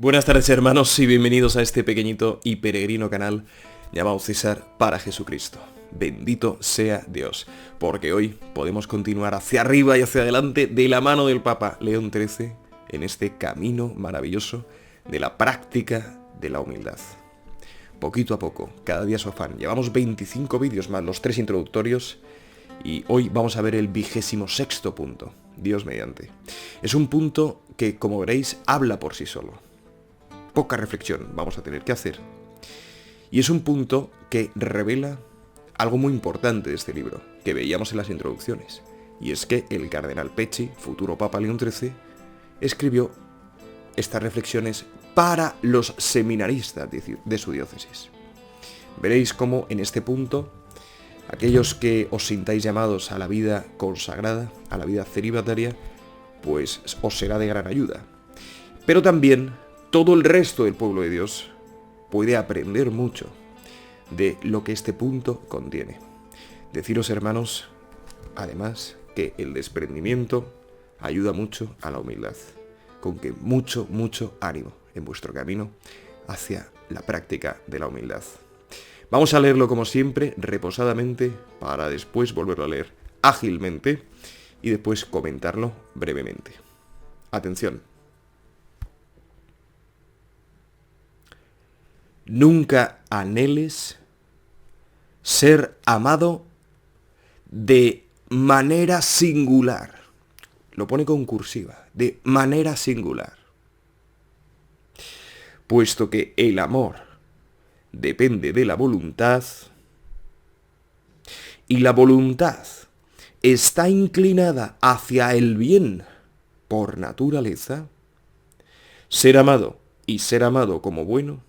Buenas tardes, hermanos, y bienvenidos a este pequeñito y peregrino canal llamado César para Jesucristo. Bendito sea Dios, porque hoy podemos continuar hacia arriba y hacia adelante de la mano del Papa León XIII en este camino maravilloso de la práctica de la humildad. Poquito a poco, cada día su afán. Llevamos 25 vídeos más los 3 introductorios y hoy vamos a ver el 26º punto, Dios mediante. Es un punto que, como veréis, habla por sí solo. Poca reflexión vamos a tener que hacer. Y es un punto que revela algo muy importante de este libro, que veíamos en las introducciones. Y es que el cardenal Pecci, futuro Papa León XIII, escribió estas reflexiones para los seminaristas de su diócesis. Veréis cómo en este punto, aquellos que os sintáis llamados a la vida consagrada, a la vida celibataria, pues os será de gran ayuda. Pero también todo el resto del pueblo de Dios puede aprender mucho de lo que este punto contiene. Deciros, hermanos, además, que el desprendimiento ayuda mucho a la humildad, con que mucho ánimo en vuestro camino hacia la práctica de la humildad. Vamos a leerlo como siempre, reposadamente, para después volverlo a leer ágilmente y después comentarlo brevemente. Atención. Nunca anheles ser amado de manera singular. Lo pone con cursiva, de manera singular. Puesto que el amor depende de la voluntad y la voluntad está inclinada hacia el bien por naturaleza, ser amado y ser amado como bueno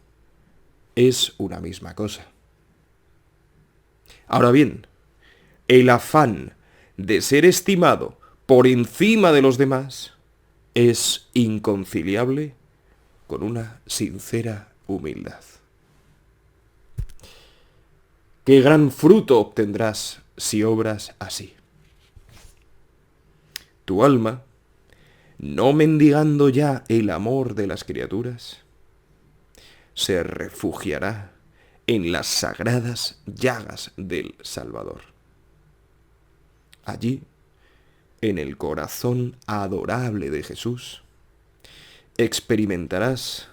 es una misma cosa. Ahora bien, el afán de ser estimado por encima de los demás es inconciliable con una sincera humildad. ¿Qué gran fruto obtendrás si obras así? Tu alma, no mendigando ya el amor de las criaturas, se refugiará en las sagradas llagas del Salvador. Allí, en el corazón adorable de Jesús, experimentarás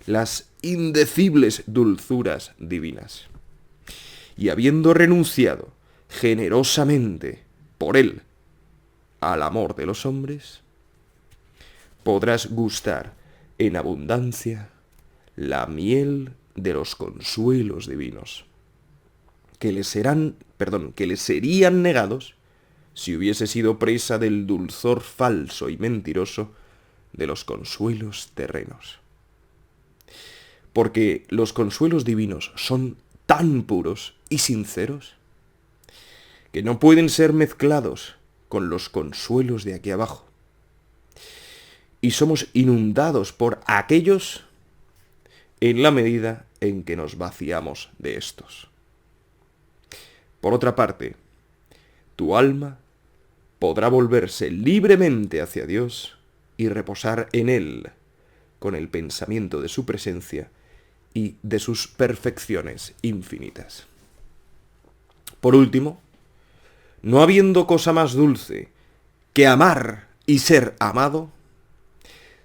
las indecibles dulzuras divinas. Y habiendo renunciado generosamente por Él al amor de los hombres, podrás gustar en abundancia la miel de los consuelos divinos, que le serían negados si hubiese sido presa del dulzor falso y mentiroso de los consuelos terrenos. Porque los consuelos divinos son tan puros y sinceros que no pueden ser mezclados con los consuelos de aquí abajo. Y somos inundados por aquellos en la medida en que nos vaciamos de estos. Por otra parte, tu alma podrá volverse libremente hacia Dios y reposar en Él, con el pensamiento de su presencia y de sus perfecciones infinitas. Por último, no habiendo cosa más dulce que amar y ser amado,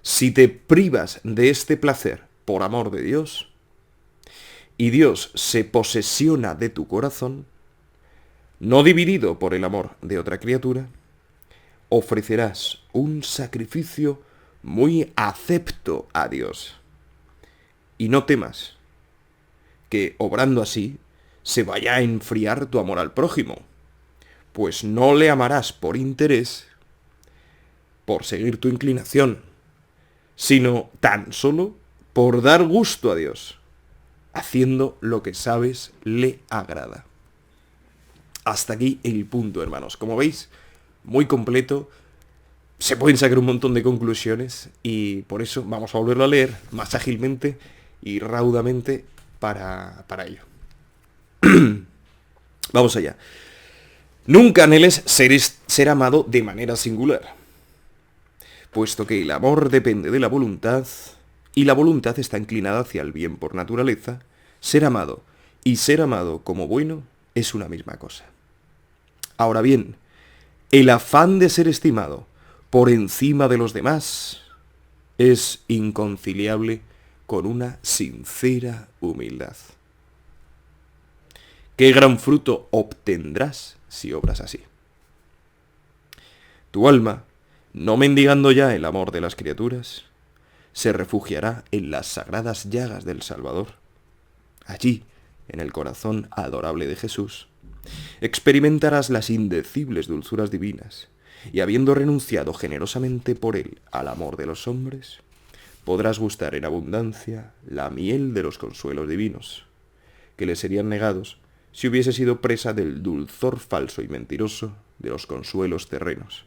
si te privas de este placer por amor de Dios, y Dios se posesiona de tu corazón, no dividido por el amor de otra criatura, ofrecerás un sacrificio muy acepto a Dios. Y no temas que, obrando así, se vaya a enfriar tu amor al prójimo, pues no le amarás por interés, por seguir tu inclinación, sino tan solo por dar gusto a Dios, haciendo lo que sabes le agrada. Hasta aquí el punto, hermanos. Como veis, muy completo. Se pueden sacar un montón de conclusiones y por eso vamos a volverlo a leer más ágilmente y raudamente para ello. Vamos allá. Nunca anheles ser amado de manera singular, puesto que el amor depende de la voluntad y la voluntad está inclinada hacia el bien por naturaleza, ser amado y ser amado como bueno es una misma cosa. Ahora bien, el afán de ser estimado por encima de los demás es inconciliable con una sincera humildad. ¿Qué gran fruto obtendrás si obras así? Tu alma, no mendigando ya el amor de las criaturas, se refugiará en las sagradas llagas del Salvador. Allí, en el corazón adorable de Jesús, experimentarás las indecibles dulzuras divinas, y habiendo renunciado generosamente por él al amor de los hombres, podrás gustar en abundancia la miel de los consuelos divinos, que le serían negados si hubiese sido presa del dulzor falso y mentiroso de los consuelos terrenos.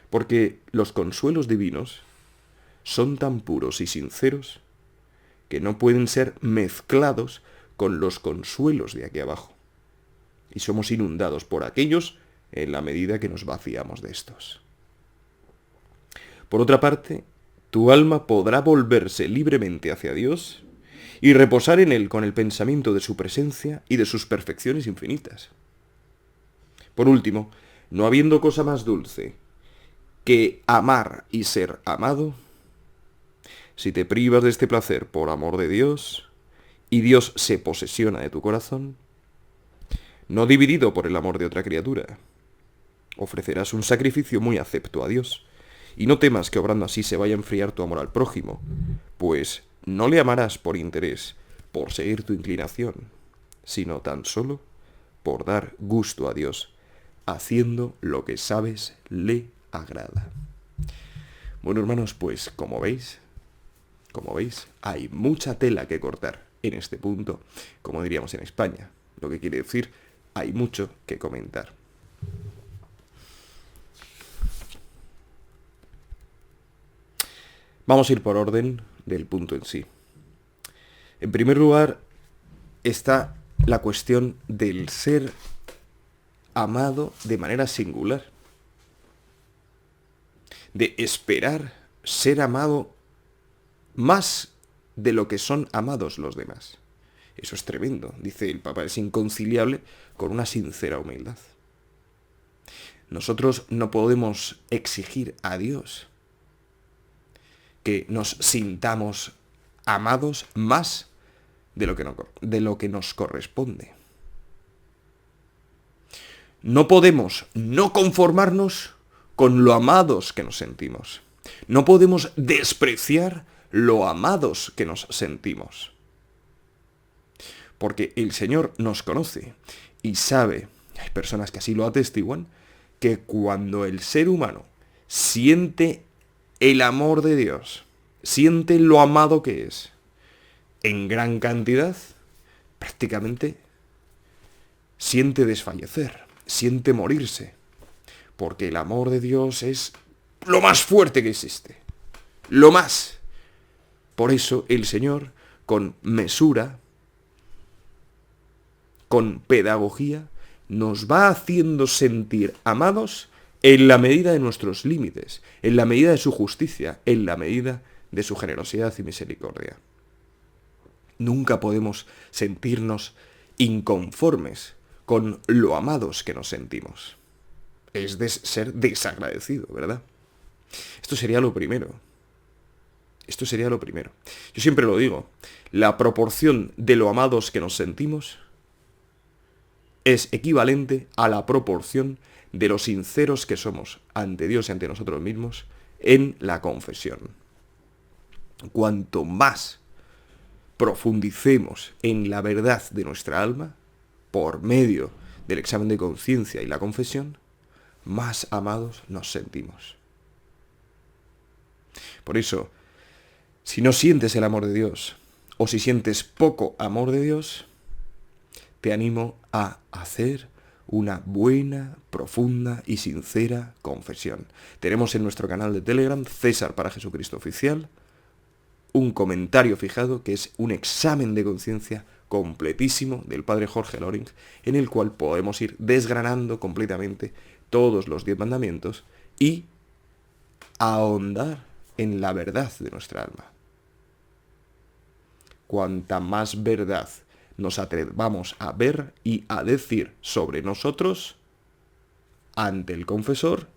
Porque los consuelos divinos son tan puros y sinceros que no pueden ser mezclados con los consuelos de aquí abajo, y somos inundados por aquellos en la medida que nos vaciamos de estos. Por otra parte, tu alma podrá volverse libremente hacia Dios y reposar en Él con el pensamiento de su presencia y de sus perfecciones infinitas. Por último, no habiendo cosa más dulce que amar y ser amado, si te privas de este placer por amor de Dios, y Dios se posesiona de tu corazón, no dividido por el amor de otra criatura, ofrecerás un sacrificio muy acepto a Dios, y no temas que obrando así se vaya a enfriar tu amor al prójimo, pues no le amarás por interés, por seguir tu inclinación, sino tan solo por dar gusto a Dios, haciendo lo que sabes le agrada. Bueno, hermanos, pues como veis, hay mucha tela que cortar en este punto, como diríamos en España, lo que quiere decir, hay mucho que comentar. Vamos a ir por orden del punto en sí. En primer lugar, está la cuestión del ser amado de manera singular, de esperar ser amado más de lo que son amados los demás. Eso es tremendo, dice el Papa, es inconciliable con una sincera humildad. Nosotros no podemos exigir a Dios que nos sintamos amados más de lo que nos corresponde. No podemos no conformarnos con lo amados que nos sentimos. No podemos despreciar lo amados que nos sentimos. Porque el Señor nos conoce y sabe, hay personas que así lo atestiguan, que cuando el ser humano siente el amor de Dios, siente lo amado que es, en gran cantidad, prácticamente siente desfallecer, siente morirse, porque el amor de Dios es lo más fuerte que existe, lo más. Por eso el Señor, con mesura, con pedagogía, nos va haciendo sentir amados en la medida de nuestros límites, en la medida de su justicia, en la medida de su generosidad y misericordia. Nunca podemos sentirnos inconformes con lo amados que nos sentimos. Es de ser desagradecido, ¿verdad? Esto sería lo primero. Yo siempre lo digo, la proporción de lo amados que nos sentimos es equivalente a la proporción de lo sinceros que somos ante Dios y ante nosotros mismos en la confesión. Cuanto más profundicemos en la verdad de nuestra alma, por medio del examen de conciencia y la confesión, más amados nos sentimos. Por eso, si no sientes el amor de Dios, o si sientes poco amor de Dios, te animo a hacer una buena, profunda y sincera confesión. Tenemos en nuestro canal de Telegram, César para Jesucristo Oficial, un comentario fijado que es un examen de conciencia completísimo del padre Jorge Loring, en el cual podemos ir desgranando completamente todos los 10 mandamientos y ahondar en la verdad de nuestra alma. cuanta más verdad nos atrevamos a ver y a decir sobre nosotros ante el confesor,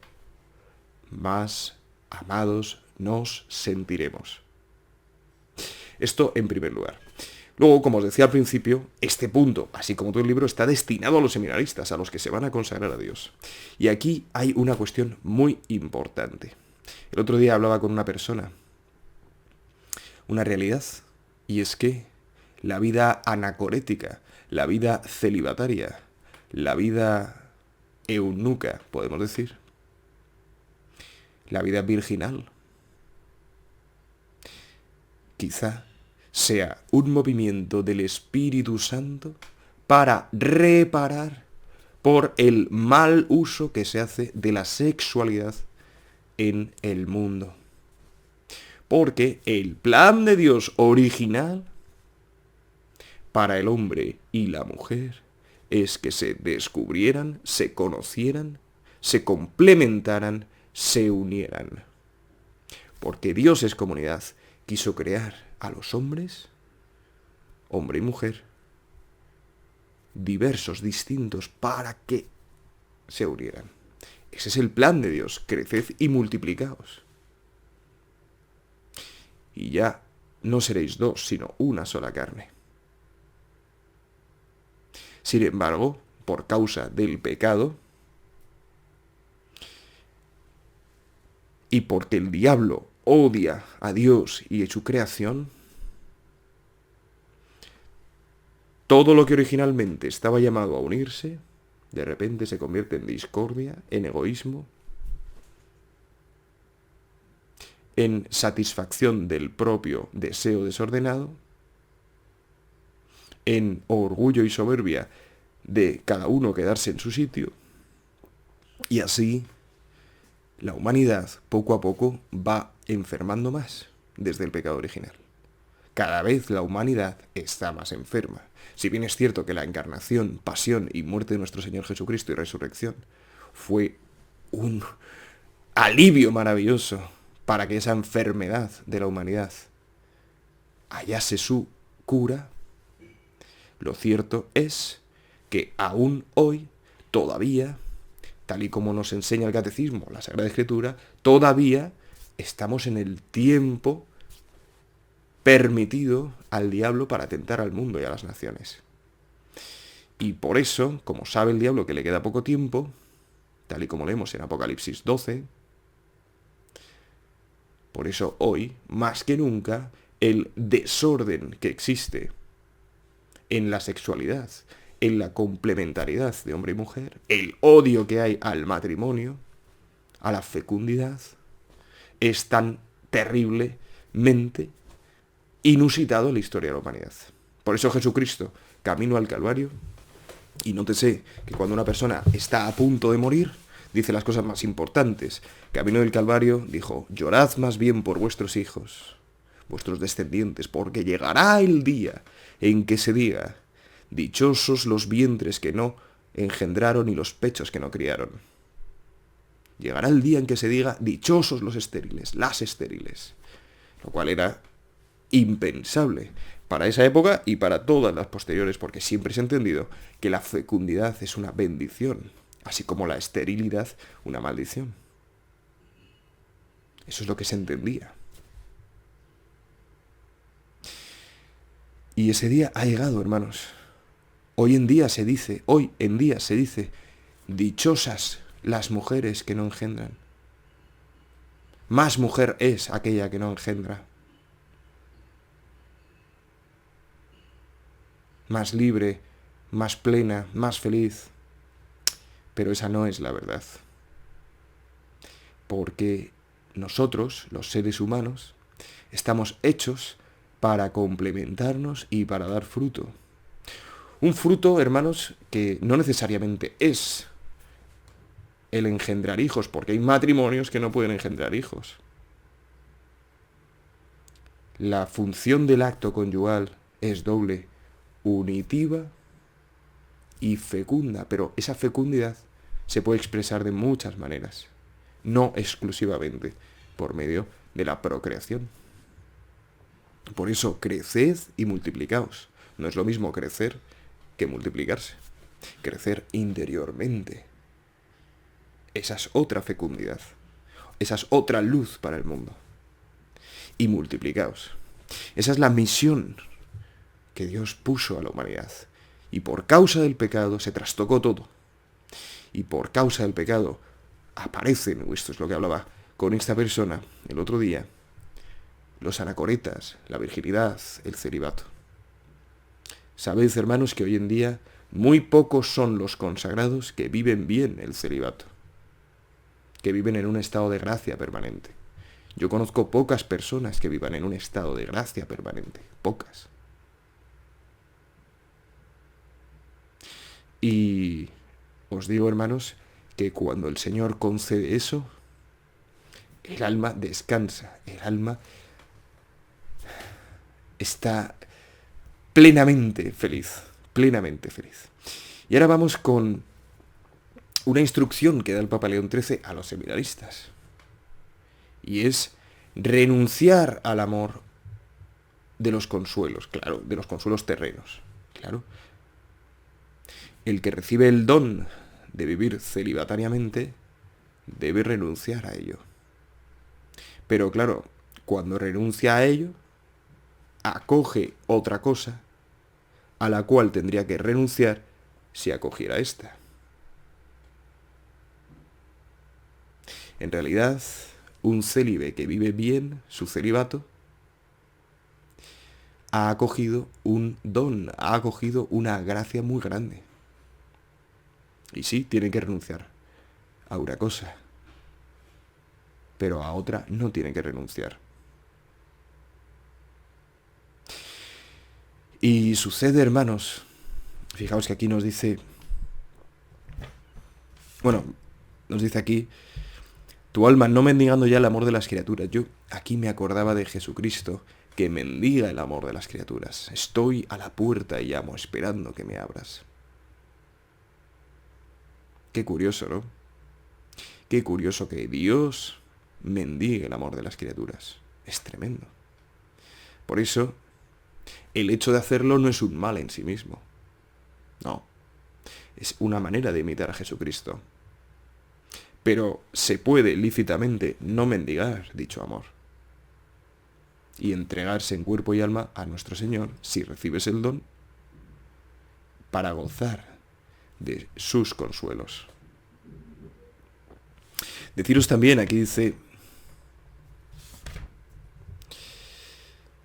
más amados nos sentiremos. Esto en primer lugar. Luego, como os decía al principio, este punto, así como todo el libro, está destinado a los seminaristas, a los que se van a consagrar a Dios. Y aquí hay una cuestión muy importante. El otro día hablaba con una persona, una realidad, y es que la vida anacorética, la vida celibataria, la vida eunuca, podemos decir, la vida virginal, quizá sea un movimiento del Espíritu Santo para reparar por el mal uso que se hace de la sexualidad en el mundo. Porque el plan de Dios original para el hombre y la mujer es que se descubrieran, se conocieran, se complementaran, se unieran. Porque Dios es comunidad, quiso crear a los hombres, hombre y mujer, diversos, distintos, para que se unieran. Ese es el plan de Dios, creced y multiplicaos. Y ya no seréis dos, sino una sola carne. Sin embargo, por causa del pecado, y porque el diablo odia a Dios y a su creación, todo lo que originalmente estaba llamado a unirse, de repente se convierte en discordia, en egoísmo, en satisfacción del propio deseo desordenado, en orgullo y soberbia de cada uno quedarse en su sitio, y así la humanidad poco a poco va enfermando más desde el pecado original. Cada vez la humanidad está más enferma. Si bien es cierto que la encarnación, pasión y muerte de nuestro Señor Jesucristo y resurrección fue un alivio maravilloso para que esa enfermedad de la humanidad hallase su cura, lo cierto es que aún hoy, todavía, tal y como nos enseña el Catecismo, la Sagrada Escritura, todavía estamos en el tiempo permitido al diablo para tentar al mundo y a las naciones. Y por eso, como sabe el diablo que le queda poco tiempo, tal y como leemos en Apocalipsis 12, por eso hoy, más que nunca, el desorden que existe en la sexualidad, en la complementariedad de hombre y mujer, el odio que hay al matrimonio, a la fecundidad, es tan terriblemente inusitado en la historia de la humanidad. Por eso Jesucristo, camino al Calvario, y nótese que cuando una persona está a punto de morir, dice las cosas más importantes. Camino del Calvario dijo: llorad más bien por vuestros hijos, vuestros descendientes, porque llegará el día en que se diga: dichosos los vientres que no engendraron y los pechos que no criaron. Llegará el día en que se diga: dichosos los estériles, las estériles. Lo cual era impensable para esa época y para todas las posteriores, porque siempre se ha entendido que la fecundidad es una bendición, así como la esterilidad una maldición. Eso es lo que se entendía. Y ese día ha llegado, hermanos. Hoy en día se dice, dichosas las mujeres que no engendran. Más mujer es aquella que no engendra. Más libre, más plena, más feliz. Pero esa no es la verdad. Porque nosotros, los seres humanos, estamos hechos para complementarnos y para dar fruto. Un fruto, hermanos, que no necesariamente es el engendrar hijos, porque hay matrimonios que no pueden engendrar hijos. La función del acto conyugal es doble: unitiva y fecunda, pero esa fecundidad se puede expresar de muchas maneras, no exclusivamente por medio de la procreación. Por eso, creced y multiplicaos. No es lo mismo crecer que multiplicarse. Crecer interiormente. Esa es otra fecundidad. Esa es otra luz para el mundo. Y multiplicaos. Esa es la misión que Dios puso a la humanidad. Y por causa del pecado se trastocó todo. Y por causa del pecado aparecen, esto es lo que hablaba con esta persona el otro día, los anacoretas, la virginidad, el celibato. Sabéis, hermanos, que hoy en día muy pocos son los consagrados que viven bien el celibato, que viven en un estado de gracia permanente. Yo conozco pocas personas que vivan en un estado de gracia permanente, pocas. Y os digo, hermanos, que cuando el Señor concede eso, el alma descansa, el alma está plenamente feliz, plenamente feliz. Y ahora vamos con una instrucción que da el Papa León XIII a los seminaristas. Y es renunciar al amor de los consuelos, claro, de los consuelos terrenos, claro. El que recibe el don de vivir celibatariamente debe renunciar a ello. Pero claro, cuando renuncia a ello, acoge otra cosa a la cual tendría que renunciar si acogiera esta. En realidad, un célibe que vive bien su celibato ha acogido un don, ha acogido una gracia muy grande. Y sí, tiene que renunciar a una cosa, pero a otra no tiene que renunciar. Y sucede, hermanos, fijaos que aquí nos dice, nos dice aquí, tu alma no mendigando ya el amor de las criaturas. Yo aquí me acordaba de Jesucristo, que mendiga el amor de las criaturas. Estoy a la puerta y llamo, esperando que me abras. Qué curioso, ¿no? Qué curioso que Dios mendigue el amor de las criaturas. Es tremendo. Por eso, el hecho de hacerlo no es un mal en sí mismo. No. Es una manera de imitar a Jesucristo. Pero se puede lícitamente no mendigar dicho amor. Y entregarse en cuerpo y alma a nuestro Señor, si recibes el don, para gozar de sus consuelos. Deciros también, aquí dice,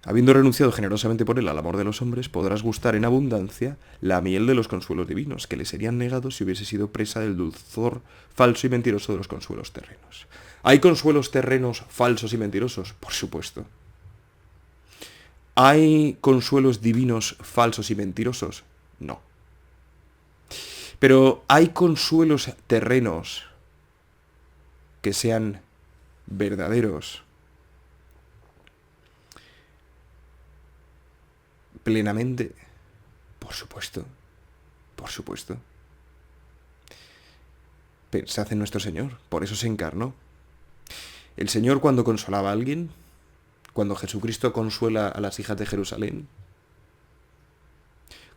habiendo renunciado generosamente por él al amor de los hombres, podrás gustar en abundancia la miel de los consuelos divinos, que le serían negados si hubiese sido presa del dulzor falso y mentiroso de los consuelos terrenos. ¿Hay consuelos terrenos falsos y mentirosos? Por supuesto. ¿Hay consuelos divinos falsos y mentirosos? No. Pero ¿hay consuelos terrenos que sean verdaderos, plenamente? Por supuesto, por supuesto. Pensad en nuestro Señor, por eso se encarnó. El Señor, cuando consolaba a alguien, cuando Jesucristo consuela a las hijas de Jerusalén,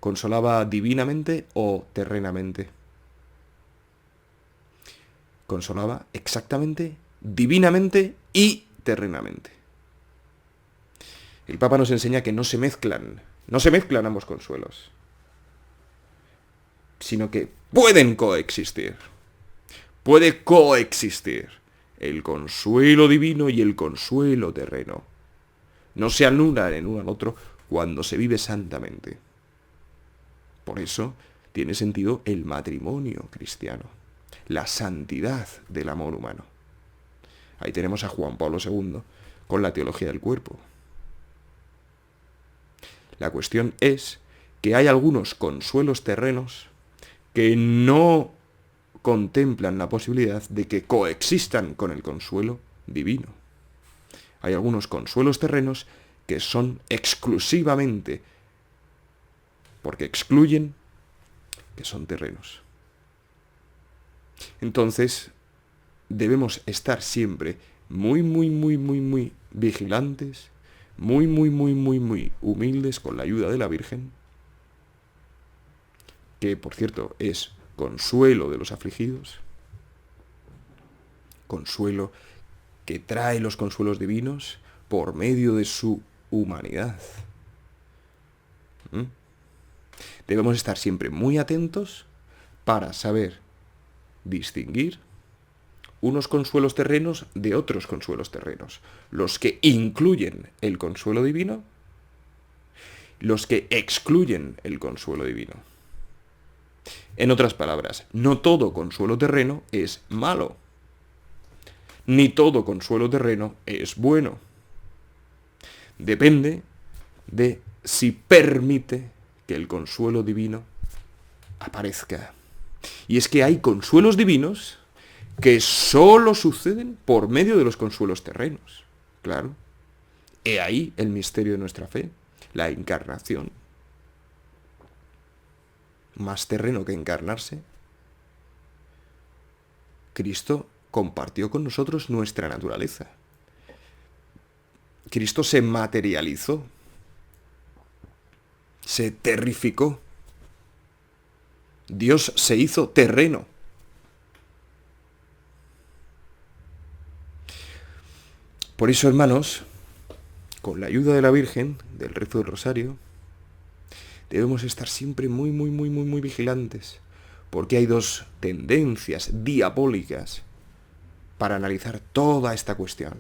¿consolaba divinamente o terrenamente? Consolaba exactamente, divinamente y terrenamente. El Papa nos enseña que no se mezclan ambos consuelos, sino que pueden coexistir. Puede coexistir el consuelo divino y el consuelo terreno. No se anulan en uno al otro cuando se vive santamente. Por eso tiene sentido el matrimonio cristiano, la santidad del amor humano. Ahí tenemos a Juan Pablo II con la teología del cuerpo. La cuestión es que hay algunos consuelos terrenos que no contemplan la posibilidad de que coexistan con el consuelo divino. Hay algunos consuelos terrenos que son exclusivamente, porque excluyen, que son terrenos. Entonces, debemos estar siempre muy, muy, muy, muy, muy vigilantes muy, muy, muy, muy, muy humildes con la ayuda de la Virgen, que por cierto es consuelo de los afligidos, consuelo que trae los consuelos divinos por medio de su humanidad. Debemos estar siempre muy atentos para saber distinguir unos consuelos terrenos de otros consuelos terrenos, los que incluyen el consuelo divino, los que excluyen el consuelo divino. En otras palabras, no todo consuelo terreno es malo, ni todo consuelo terreno es bueno. Depende de si permite que el consuelo divino aparezca. Y es que hay consuelos divinos que solo suceden por medio de los consuelos terrenos. Claro. He ahí el misterio de nuestra fe, la encarnación. Más terreno que encarnarse. Cristo compartió con nosotros nuestra naturaleza. Cristo se materializó, se terrificó. Dios se hizo terreno. Por eso, hermanos, con la ayuda de la Virgen, del rezo del Rosario, debemos estar siempre muy, muy, muy, muy, muy vigilantes, porque hay dos tendencias diabólicas para analizar toda esta cuestión.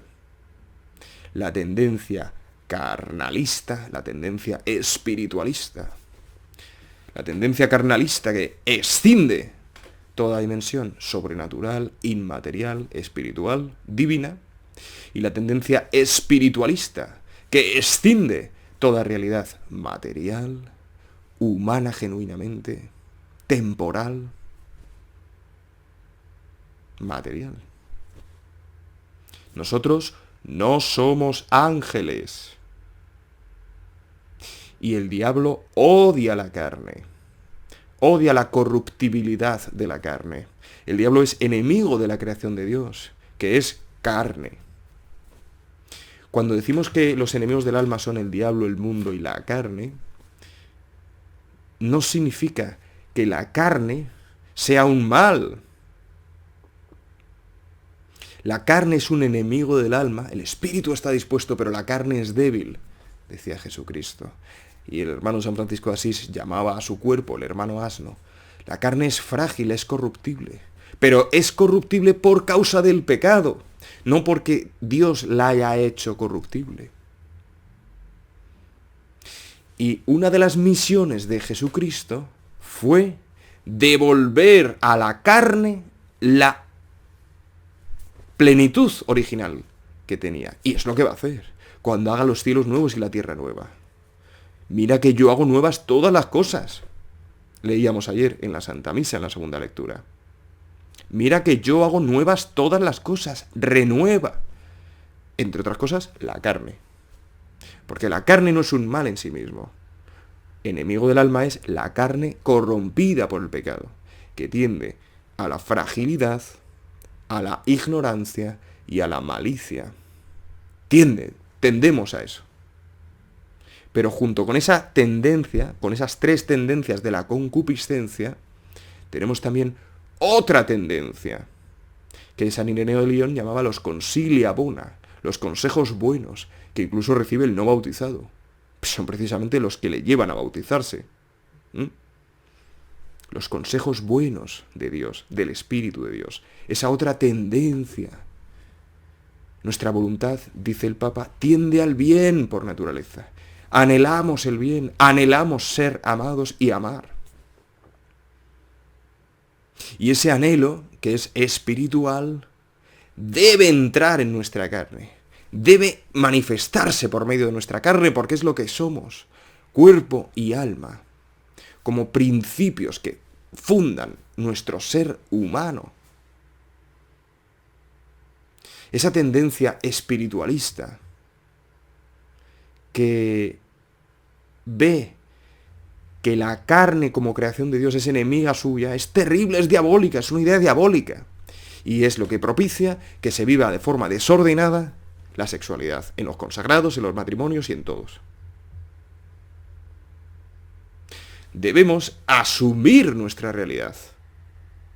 La tendencia carnalista, la tendencia espiritualista. La tendencia carnalista que escinde toda dimensión sobrenatural, inmaterial, espiritual, divina. Y la tendencia espiritualista que escinde toda realidad material, humana genuinamente, temporal, material. Nosotros no somos ángeles. Y el diablo odia la carne, odia la corruptibilidad de la carne. El diablo es enemigo de la creación de Dios, que es carne. Cuando decimos que los enemigos del alma son el diablo, el mundo y la carne, no significa que la carne sea un mal. La carne es un enemigo del alma, el espíritu está dispuesto, pero la carne es débil, decía Jesucristo. Y el hermano San Francisco de Asís llamaba a su cuerpo el hermano asno. La carne es frágil, es corruptible, pero es corruptible por causa del pecado, no porque Dios la haya hecho corruptible. Y una de las misiones de Jesucristo fue devolver a la carne la plenitud original que tenía. Y es lo que va a hacer cuando haga los cielos nuevos y la tierra nueva. Mira que yo hago nuevas todas las cosas. Leíamos ayer en la Santa Misa, en la segunda lectura. Mira que yo hago nuevas todas las cosas. Renueva. Entre otras cosas, la carne. Porque la carne no es un mal en sí mismo. Enemigo del alma es la carne corrompida por el pecado, que tiende a la fragilidad, a la ignorancia y a la malicia. Tendemos a eso. Pero junto con esa tendencia, con esas tres tendencias de la concupiscencia, tenemos también otra tendencia, que San Ireneo de León llamaba los consilia bona, los consejos buenos, que incluso recibe el no bautizado. Son precisamente los que le llevan a bautizarse. Los consejos buenos de Dios, del Espíritu de Dios. Esa otra tendencia. Nuestra voluntad, dice el Papa, tiende al bien por naturaleza. Anhelamos el bien, anhelamos ser amados y amar. Y ese anhelo, que es espiritual, debe entrar en nuestra carne, debe manifestarse por medio de nuestra carne, porque es lo que somos, cuerpo y alma, como principios que fundan nuestro ser humano. Esa tendencia espiritualista que ve que la carne como creación de Dios es enemiga suya, es terrible, es diabólica, es una idea diabólica. Y es lo que propicia que se viva de forma desordenada la sexualidad, en los consagrados, en los matrimonios y en todos. Debemos asumir nuestra realidad,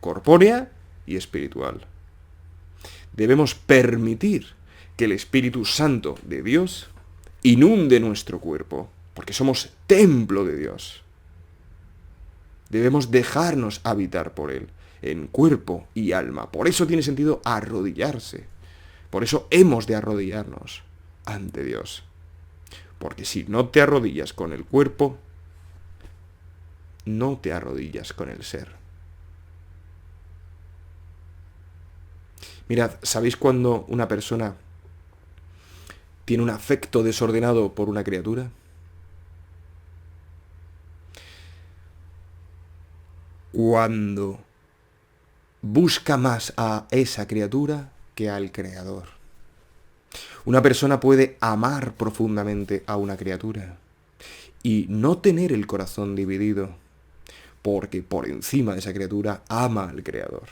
corpórea y espiritual. Debemos permitir que el Espíritu Santo de Dios inunde nuestro cuerpo, porque somos templo de Dios. Debemos dejarnos habitar por Él, en cuerpo y alma. Por eso tiene sentido arrodillarse. Por eso hemos de arrodillarnos ante Dios. Porque si no te arrodillas con el cuerpo, no te arrodillas con el ser. Mirad, ¿sabéis cuando una persona tiene un afecto desordenado por una criatura? Cuando busca más a esa criatura que al Creador. Una persona puede amar profundamente a una criatura y no tener el corazón dividido, porque por encima de esa criatura ama al Creador.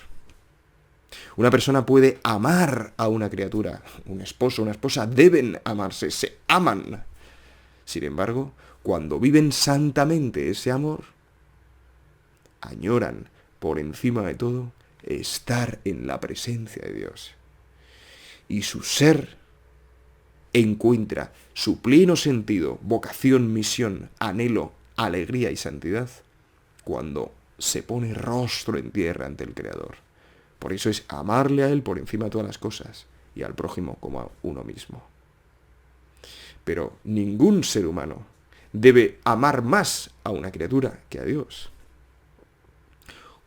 Una persona puede amar a una criatura, un esposo, una esposa deben amarse, se aman. Sin embargo, cuando viven santamente ese amor, añoran por encima de todo estar en la presencia de Dios. Y su ser encuentra su pleno sentido, vocación, misión, anhelo, alegría y santidad cuando se pone rostro en tierra ante el Creador. Por eso es amarle a Él por encima de todas las cosas y al prójimo como a uno mismo. Pero ningún ser humano debe amar más a una criatura que a Dios.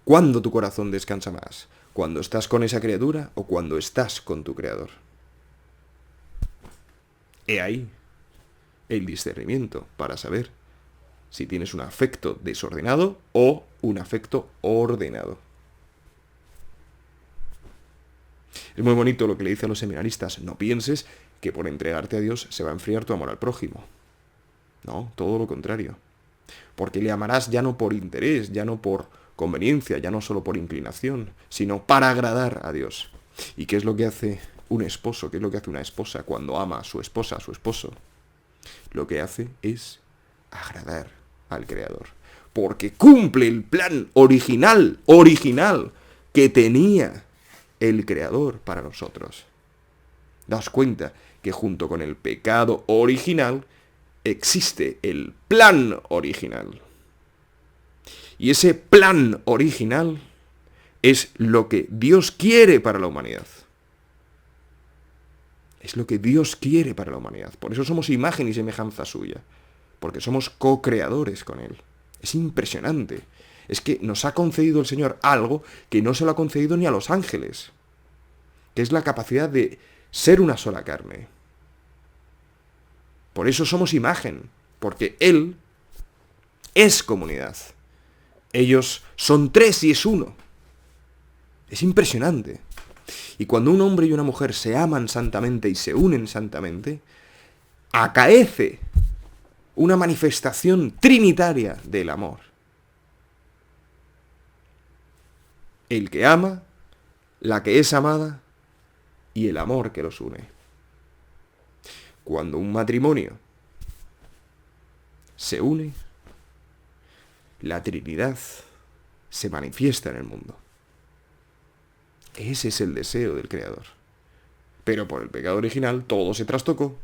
¿Cuándo tu corazón descansa más? ¿Cuando estás con esa criatura o cuando estás con tu Creador? He ahí el discernimiento para saber si tienes un afecto desordenado o un afecto ordenado. Es muy bonito lo que le dice a los seminaristas: no pienses que por entregarte a Dios se va a enfriar tu amor al prójimo. No, todo lo contrario. Porque le amarás ya no por interés, ya no por conveniencia, ya no solo por inclinación, sino para agradar a Dios. ¿Y qué es lo que hace un esposo? ¿Qué es lo que hace una esposa cuando ama a su esposa, a su esposo? Lo que hace es agradar al Creador. Porque cumple el plan original que tenía el Creador para nosotros. Daos cuenta que junto con el pecado original existe el plan original. Y ese plan original es lo que Dios quiere para la humanidad. Es lo que Dios quiere para la humanidad. Por eso somos imagen y semejanza suya. Porque somos co-creadores con Él. Es impresionante. Es que nos ha concedido el Señor algo que no se lo ha concedido ni a los ángeles. Que es la capacidad de ser una sola carne. Por eso somos imagen. Porque Él es comunidad. Ellos son tres y es uno. Es impresionante. Y cuando un hombre y una mujer se aman santamente y se unen santamente, acaece una manifestación trinitaria del amor. El que ama, la que es amada y el amor que los une. Cuando un matrimonio se une, la Trinidad se manifiesta en el mundo. Ese es el deseo del Creador. Pero por el pecado original todo se trastocó.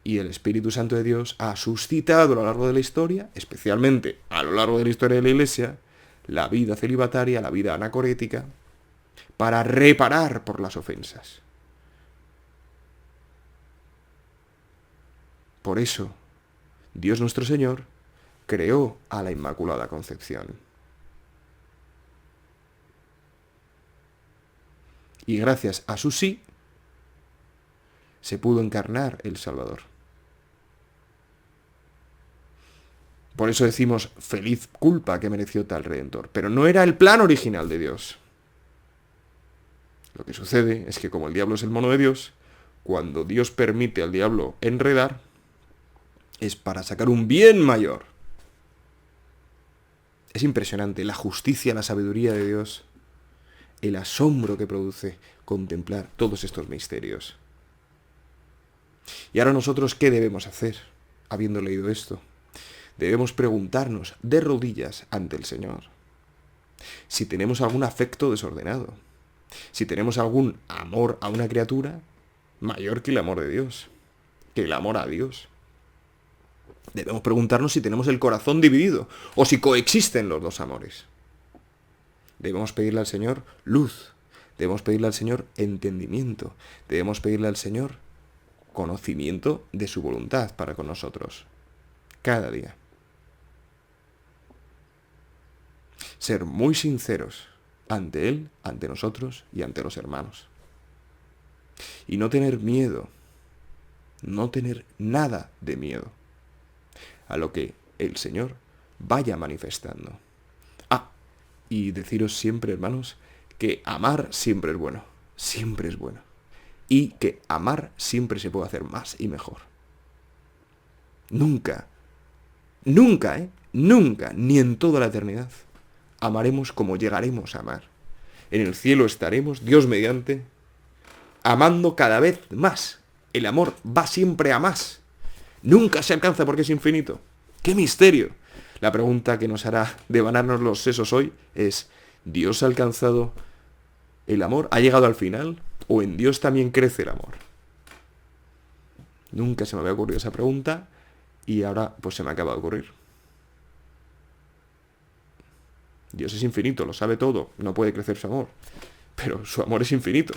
Y el Espíritu Santo de Dios ha suscitado a lo largo de la historia, especialmente a lo largo de la historia de la Iglesia, la vida celibataria, la vida anacorética, para reparar por las ofensas. Por eso, Dios nuestro Señor creó a la Inmaculada Concepción. Y gracias a su sí, se pudo encarnar el Salvador. Por eso decimos, feliz culpa que mereció tal Redentor. Pero no era el plan original de Dios. Lo que sucede es que como el diablo es el mono de Dios, cuando Dios permite al diablo enredar, es para sacar un bien mayor. Es impresionante la justicia, la sabiduría de Dios, el asombro que produce contemplar todos estos misterios. Y ahora nosotros, ¿qué debemos hacer? Habiendo leído esto, debemos preguntarnos de rodillas ante el Señor si tenemos algún afecto desordenado, si tenemos algún amor a una criatura mayor que el amor de Dios, que el amor a Dios. Debemos preguntarnos si tenemos el corazón dividido o si coexisten los dos amores. Debemos pedirle al Señor luz, debemos pedirle al Señor entendimiento, debemos pedirle al Señor conocimiento de su voluntad para con nosotros, cada día. Ser muy sinceros ante Él, ante nosotros y ante los hermanos. Y no tener miedo, no tener nada de miedo a lo que el Señor vaya manifestando. Y deciros siempre, hermanos, que amar siempre es bueno, siempre es bueno. Y que amar siempre se puede hacer más y mejor. Nunca, nunca, nunca, ni en toda la eternidad, amaremos como llegaremos a amar. En el cielo estaremos, Dios mediante, amando cada vez más. El amor va siempre a más. Nunca se alcanza porque es infinito. ¡Qué misterio! La pregunta que nos hará devanarnos los sesos hoy es: ¿Dios ha alcanzado el amor? ¿Ha llegado al final? ¿O en Dios también crece el amor? Nunca se me había ocurrido esa pregunta y ahora pues se me acaba de ocurrir. Dios es infinito, lo sabe todo, no puede crecer su amor, pero su amor es infinito.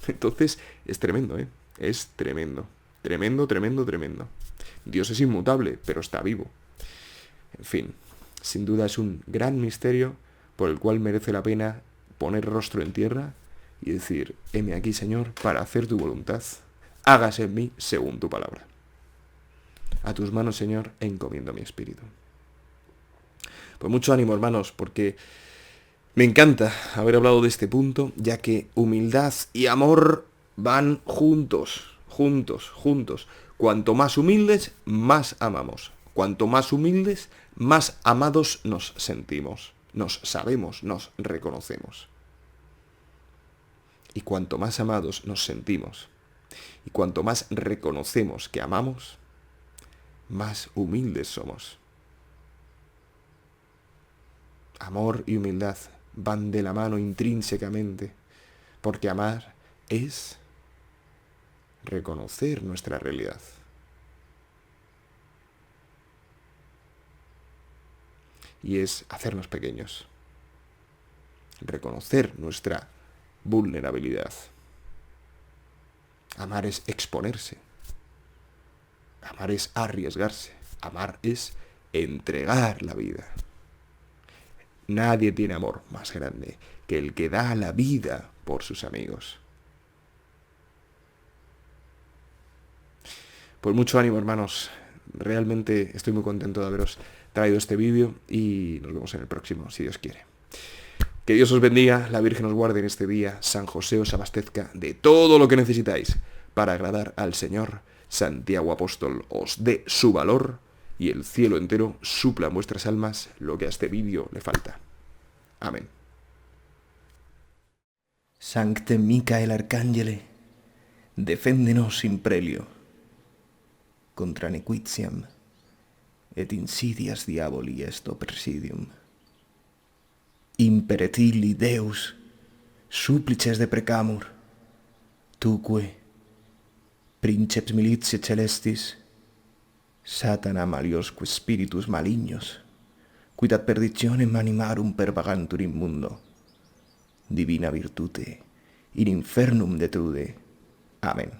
Entonces es tremendo, es tremendo. Tremendo, tremendo, tremendo. Dios es inmutable, pero está vivo. En fin, sin duda es un gran misterio por el cual merece la pena poner rostro en tierra y decir: heme aquí, Señor, para hacer tu voluntad. Hágase en mí según tu palabra. A tus manos, Señor, encomiendo mi espíritu. Pues mucho ánimo, hermanos, porque me encanta haber hablado de este punto, ya que humildad y amor van juntos, juntos, juntos. Cuanto más humildes, más amamos. Cuanto más humildes, más amados nos sentimos, nos sabemos, nos reconocemos. Y cuanto más amados nos sentimos, y cuanto más reconocemos que amamos, más humildes somos. Amor y humildad van de la mano intrínsecamente, porque amar es reconocer nuestra realidad. Y es hacernos pequeños, reconocer nuestra vulnerabilidad. Amar es exponerse, amar es arriesgarse, amar es entregar la vida. Nadie tiene amor más grande que el que da la vida por sus amigos. Pues mucho ánimo, hermanos. Realmente estoy muy contento de haberos traído este vídeo y nos vemos en el próximo, si Dios quiere. Que Dios os bendiga, la Virgen os guarde en este día, San José os abastezca de todo lo que necesitáis para agradar al Señor, Santiago Apóstol os dé su valor y el cielo entero supla en vuestras almas lo que a este vídeo le falta. Amén. Sancte Micael Arcangele, defendenos in prelio, contra nequitiam et insidias diaboli esto presidium. Imperetili Deus, supplices deprecamur, tuque, princeps militiae celestis, Satana maliosque spiritus malignos, quid ad perditionem animarum pervagantur in mundo, divina virtute, in infernum detrude. Amén.